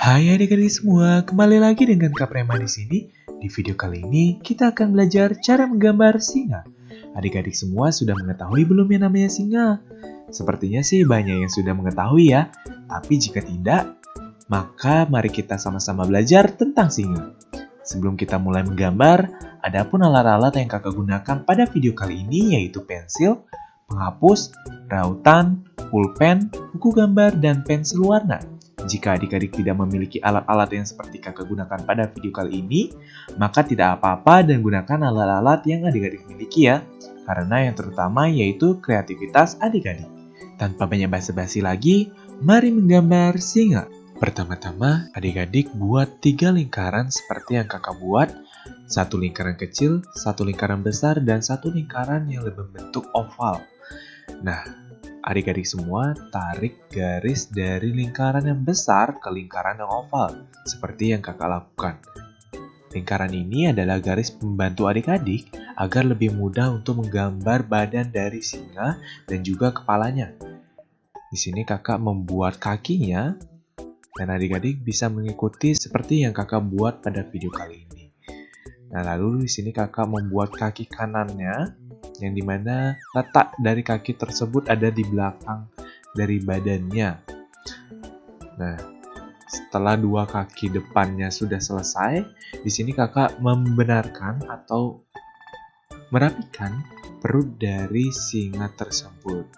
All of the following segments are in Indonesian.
Hai adik-adik semua, kembali lagi dengan Kak Prema di sini. Di video kali ini kita akan belajar cara menggambar singa. Adik-adik semua sudah mengetahui belum yang namanya singa? Sepertinya sih banyak yang sudah mengetahui ya. Tapi jika tidak, maka mari kita sama-sama belajar tentang singa. Sebelum kita mulai menggambar, ada pun alat-alat yang kakak gunakan pada video kali ini yaitu pensil, penghapus, rautan, pulpen, buku gambar, dan pensil warna. Jika adik-adik tidak memiliki alat-alat yang seperti kakak gunakan pada video kali ini, maka tidak apa-apa dan gunakan alat-alat yang adik-adik miliki ya. Karena yang terutama yaitu kreativitas adik-adik. Tanpa banyak basa-basi lagi, mari menggambar singa. Pertama-tama, adik-adik buat 3 lingkaran seperti yang kakak buat. 1 lingkaran kecil, 1 lingkaran besar, dan 1 lingkaran yang berbentuk oval. Nah, adik-adik semua tarik garis dari lingkaran yang besar ke lingkaran yang oval, seperti yang kakak lakukan. Lingkaran ini adalah garis pembantu adik-adik agar lebih mudah untuk menggambar badan dari singa dan juga kepalanya. Di sini kakak membuat kakinya, dan adik-adik bisa mengikuti seperti yang kakak buat pada video kali ini. Nah, lalu di sini kakak membuat kaki kanannya, yang dimana letak dari kaki tersebut ada di belakang dari badannya. Nah, setelah 2 kaki depannya sudah selesai, di sini kakak membenarkan atau merapikan perut dari singa tersebut.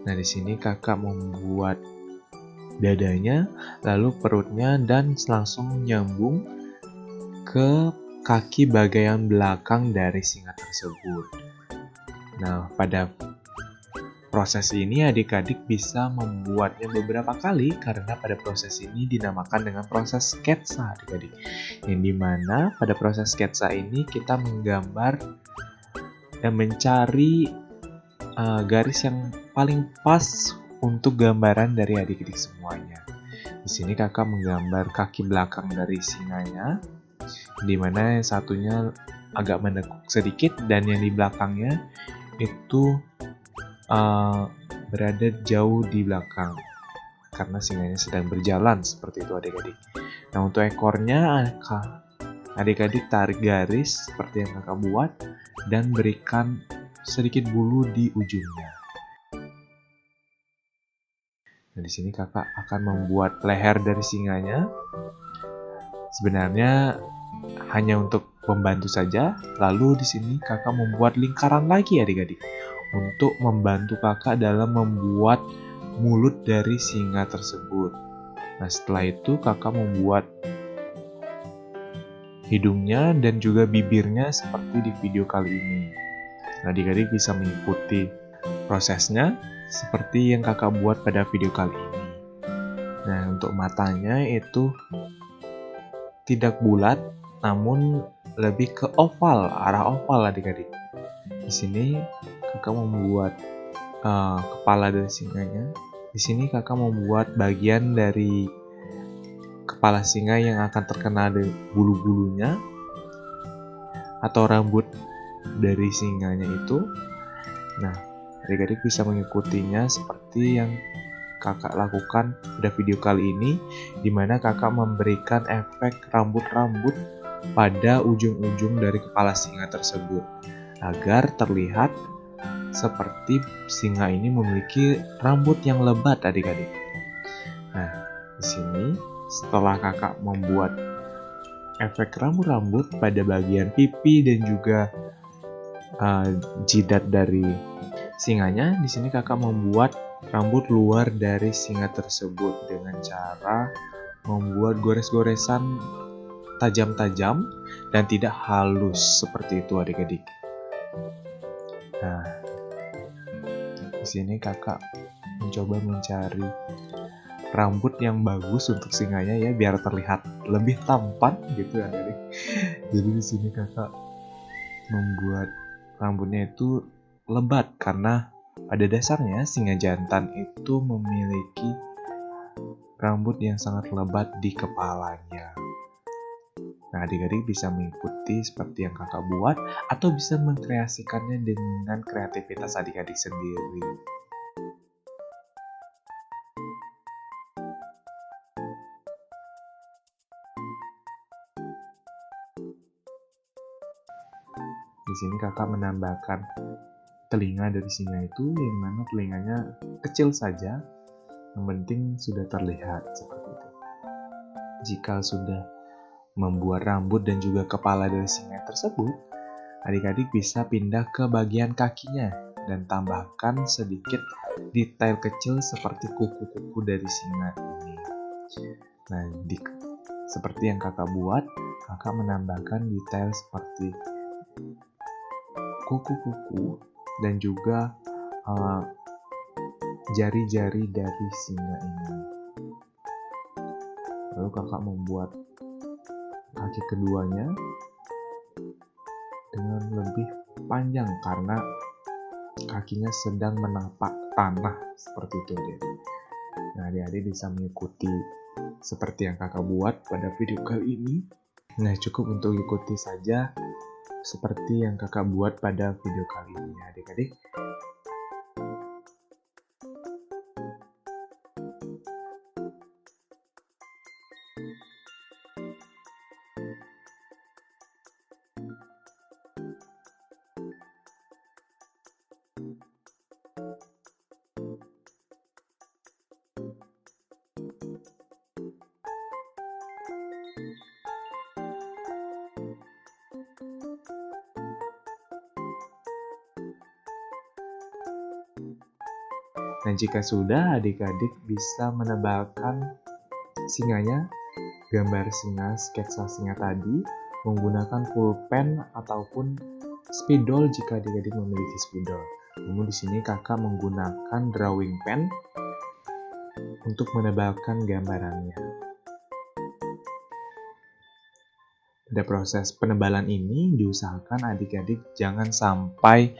Nah, di sini kakak membuat dadanya, lalu perutnya, dan langsung nyambung ke kaki bagian belakang dari singa tersebut. Nah, pada proses ini adik-adik bisa membuatnya beberapa kali karena pada proses ini dinamakan dengan proses sketsa adik-adik. Yang dimana pada proses sketsa ini kita menggambar dan mencari garis yang paling pas untuk gambaran dari adik-adik semuanya. Di sini kakak menggambar kaki belakang dari singanya, di mana yang satunya agak menekuk sedikit dan yang di belakangnya itu berada jauh di belakang karena singanya sedang berjalan seperti itu adik-adik. Nah, untuk ekornya adik-adik tarik garis seperti yang kakak buat dan berikan sedikit bulu di ujungnya. Nah, di sini kakak akan membuat leher dari singanya. Sebenarnya hanya untuk membantu saja. Lalu di sini kakak membuat lingkaran lagi adik-adik untuk membantu kakak dalam membuat mulut dari singa tersebut. Nah, setelah itu kakak membuat hidungnya dan juga bibirnya seperti di video kali ini. Nah, adik-adik bisa mengikuti prosesnya seperti yang kakak buat pada video kali ini. Nah, untuk matanya itu tidak bulat, namun lebih ke oval, arah oval adik-adik. Di sini kakak membuat kepala dari singanya. Di sini kakak membuat bagian dari kepala singa yang akan terkena bulu-bulunya atau rambut dari singanya itu. Nah, adik-adik bisa mengikutinya seperti yang kakak lakukan pada video kali ini, di mana kakak memberikan efek rambut-rambut pada ujung-ujung dari kepala singa tersebut agar terlihat seperti singa ini memiliki rambut yang lebat adik-adik. Nah, di sini setelah kakak membuat efek rambut-rambut pada bagian pipi dan juga jidat dari singanya, di sini kakak membuat rambut luar dari singa tersebut dengan cara membuat gores-goresan tajam-tajam dan tidak halus seperti itu adik-adik. Nah, di sini kakak mencoba mencari rambut yang bagus untuk singanya ya, biar terlihat lebih tampan gitu adik-adik. Jadi di sini kakak membuat rambutnya itu lebat karena pada dasarnya singa jantan itu memiliki rambut yang sangat lebat di kepalanya. Nah, adik-adik bisa mengikuti seperti yang kakak buat atau bisa mengkreasikannya dengan kreativitas adik-adik sendiri. Di sini kakak menambahkan telinga dari singa itu, yang mana telinganya kecil saja, yang penting sudah terlihat seperti itu. Jika sudah membuat rambut dan juga kepala dari singa tersebut, adik-adik bisa pindah ke bagian kakinya dan tambahkan sedikit detail kecil seperti kuku-kuku dari singa ini. Nah, seperti yang kakak buat, kakak menambahkan detail seperti kuku-kuku dan juga jari-jari dari singa ini. Lalu kakak membuat kaki keduanya dengan lebih panjang karena kakinya sedang menapak tanah seperti itu, adik-adik. Nah, adik-adik bisa mengikuti seperti yang kakak buat pada video kali ini. Nah, cukup untuk ikuti saja seperti yang kakak buat pada video kali ini, adik-adik. Nah, jika sudah, adik-adik bisa menebalkan singanya, gambar singa, sketsa singa tadi, menggunakan pulpen ataupun spidol jika adik-adik memiliki spidol. Namun di sini kakak menggunakan drawing pen untuk menebalkan gambarannya. Pada proses penebalan ini diusahakan adik-adik jangan sampai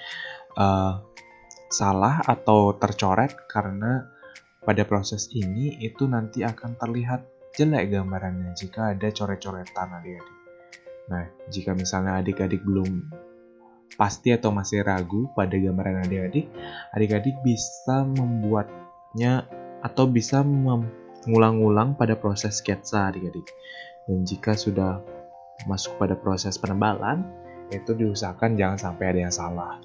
salah atau tercoret, karena pada proses ini itu nanti akan terlihat jelek gambarannya jika ada coret-coretan, adik-adik. Nah, jika misalnya adik-adik belum pasti atau masih ragu pada gambaran adik-adik, adik-adik bisa membuatnya atau bisa mengulang-ulang pada proses sketsa, adik-adik. Dan jika sudah masuk pada proses penebalan, itu diusahakan jangan sampai ada yang salah.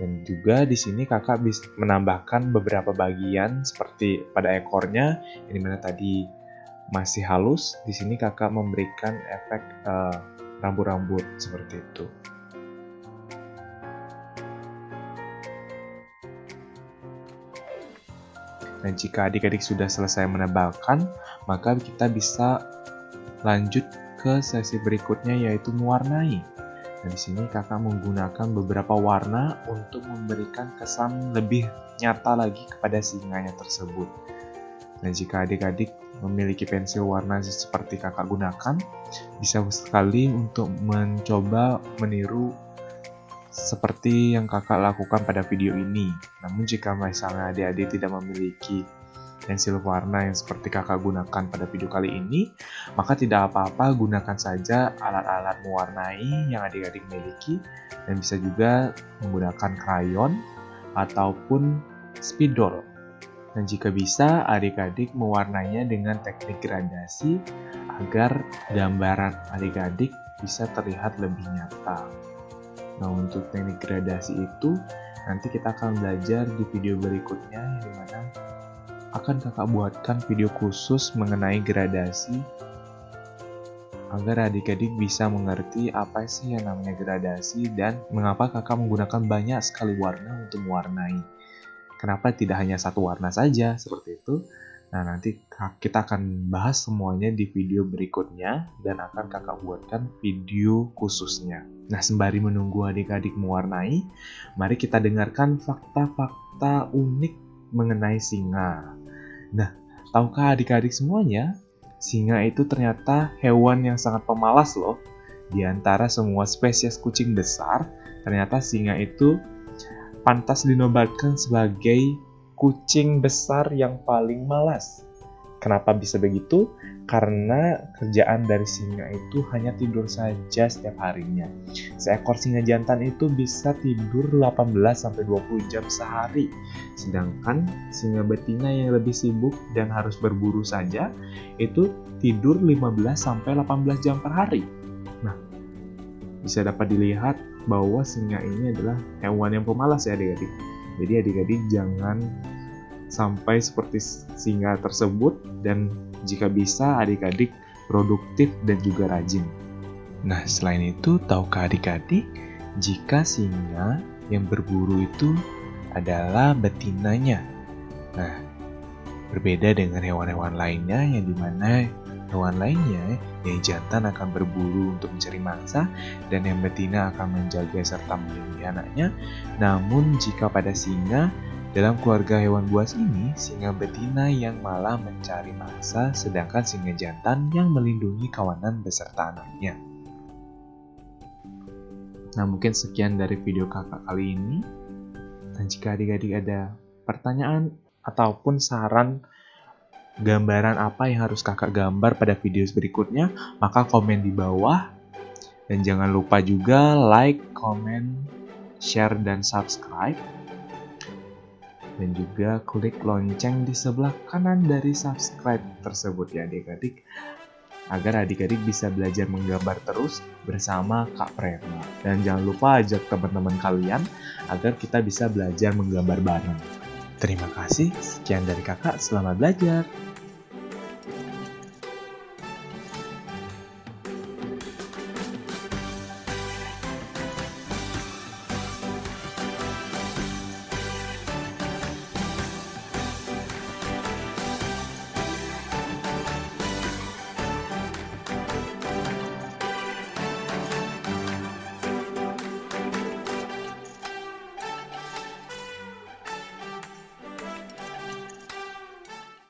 Dan juga di sini kakak bisa menambahkan beberapa bagian seperti pada ekornya, yang dimana tadi masih halus. Di sini kakak memberikan efek rambut-rambut seperti itu. Dan jika adik-adik sudah selesai menebalkan, maka kita bisa lanjut ke sesi berikutnya, yaitu mewarnai. Nah, di sini kakak menggunakan beberapa warna untuk memberikan kesan lebih nyata lagi kepada singanya tersebut. Nah, jika adik-adik memiliki pensil warna seperti kakak gunakan, bisa sekali untuk mencoba meniru seperti yang kakak lakukan pada video ini. Namun jika misalnya adik-adik tidak memiliki pensil warna yang seperti kakak gunakan pada video kali ini, maka tidak apa-apa, gunakan saja alat-alat mewarnai yang adik-adik miliki, dan bisa juga menggunakan krayon ataupun spidol. Dan jika bisa, adik-adik mewarnainya dengan teknik gradasi agar gambaran adik-adik bisa terlihat lebih nyata. Nah, untuk teknik gradasi itu nanti kita akan belajar di video berikutnya, yang dimana akan kakak buatkan video khusus mengenai gradasi agar adik-adik bisa mengerti apa sih yang namanya gradasi dan mengapa kakak menggunakan banyak sekali warna untuk mewarnai. Kenapa tidak hanya satu warna saja seperti itu? Nah, nanti kita akan bahas semuanya di video berikutnya dan akan kakak buatkan video khususnya. Nah, sembari menunggu adik-adik mewarnai, mari kita dengarkan fakta-fakta unik mengenai singa. Nah, tahukah adik-adik semuanya, singa itu ternyata hewan yang sangat pemalas loh. Di antara semua spesies kucing besar, ternyata singa itu pantas dinobatkan sebagai kucing besar yang paling malas. Kenapa bisa begitu? Karena kerjaan dari singa itu hanya tidur saja setiap harinya. Seekor singa jantan itu bisa tidur 18-20 jam sehari. Sedangkan singa betina yang lebih sibuk dan harus berburu saja, itu tidur 15-18 jam per hari. Nah, bisa dapat dilihat bahwa singa ini adalah hewan yang pemalas ya adik-adik. Jadi adik-adik jangan sampai seperti singa tersebut, dan jika bisa adik-adik produktif dan juga rajin. Nah, selain itu, tahukah adik-adik jika singa yang berburu itu adalah betinanya? Nah, berbeda dengan hewan-hewan lainnya yang dimana hewan lainnya yang jantan akan berburu untuk mencari mangsa dan yang betina akan menjaga serta melindungi anaknya. Namun jika pada singa, dalam keluarga hewan buas ini, singa betina yang malah mencari mangsa, sedangkan singa jantan yang melindungi kawanan beserta anaknya. Nah, mungkin sekian dari video kakak kali ini. Dan jika adik-adik ada pertanyaan ataupun saran gambaran apa yang harus kakak gambar pada video berikutnya, maka komen di bawah. Dan jangan lupa juga like, comment, share, dan subscribe. Dan juga klik lonceng di sebelah kanan dari subscribe tersebut ya adik-adik, agar adik-adik bisa belajar menggambar terus bersama Kak Prema. Dan jangan lupa ajak teman-teman kalian agar kita bisa belajar menggambar bareng. Terima kasih, sekian dari kakak, selamat belajar.